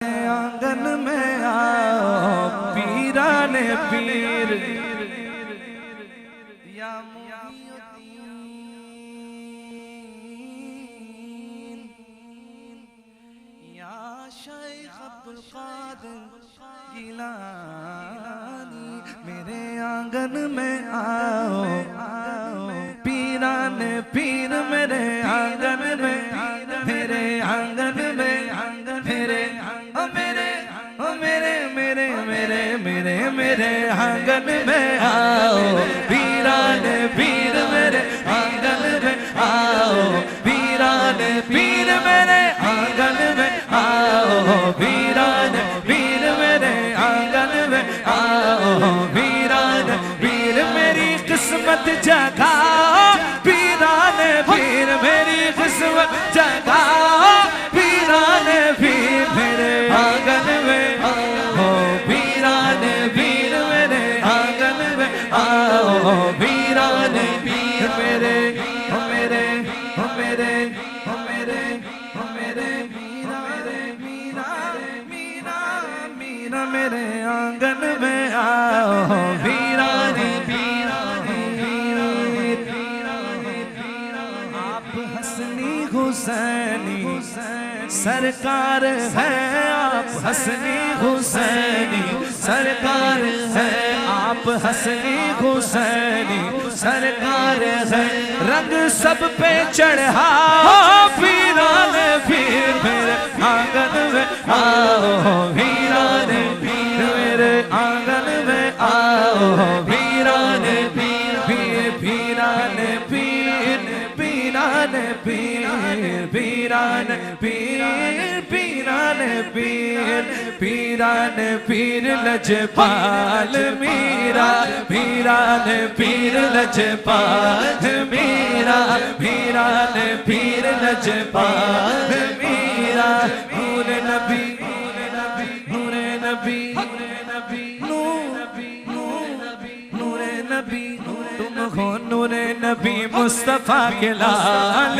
आंगन में आओ पीराने पीर या मुहीउद्दीन या शेख अब्दुल कादिर गिलानी। मेरे आंगन में आओ पीराने पीर मेरे आंगन में, मेरे आंगन में, मेरे आंगन में आओ पीराने पीर मेरे आंगन में आओ पीराने पीर मेरे आंगन में आओ पीराने पीर मेरे आंगन में आओ पीराने पीर मेरी किस्मत जगाओ पीराने पीर मेरी किस्मत जगाओ पीराने पीर मेरे आंगन में आओ पीराने पीर मेरे आंगन में आओ पीराने पीर मेरे मेरे मेरे मेरे मेरे मीरा मीरा मीरा मीरा मेरे आंगन में आओ पीराने पीराने आप हसनी हुसैनी सरकार है, आप हसनी हुसैनी सरकार है, आप हसनी हुसैनी सरकार है। रंग सब पे चढ़ा पीराने पीर मेरे आंगन में आओ पीराने पीर मेरे आंगन में आओ पीराने पीर पीर पीराने पीर पीराने पीर पीराने पीर पीराने पीर पीराने पीर लजपाल मीरा पीराने पीर लजपाल मीरा पीराने पीर लजपाल मीरा। नूर नबी नूर नबी नूर नबी तुम हो नूर नबी मुस्तफा के लाल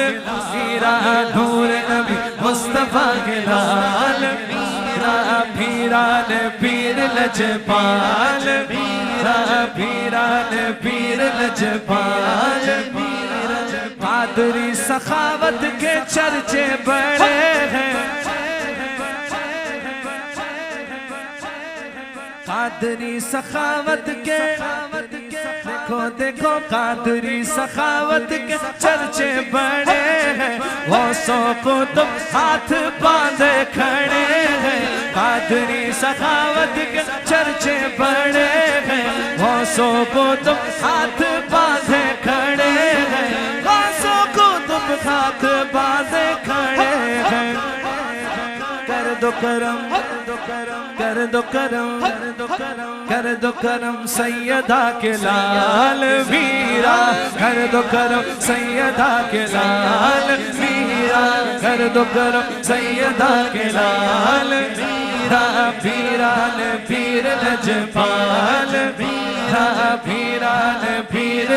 मीरा नूर नबी मुस्तफा के लाल मीरा पीराने पीर लजपाल मीरा पीराने पीर लजपाल मीरा। कादरी सखावत के चर्चे बड़े हैं, कादरी सखावत के देखो देखो कादरी सखावत के चर्चे बड़े हैं, गौसों को तो हाथ बांधे खड़े हैं। कादरी सखावत के चर्चे बड़े हैं, गौसों को तो हाथ बांधे खड़े हैं, गौसों को तुम हाथ बांधे खड़े हैं। कर दो करम कर दो करम कर दो करम सैयदा के लाल मीरा कर दो करम सैयदा के लाल मीरा कर दो करम सैयदा के लाल मीरा। पीराने पीर लजपाल मीरा पीराने पीर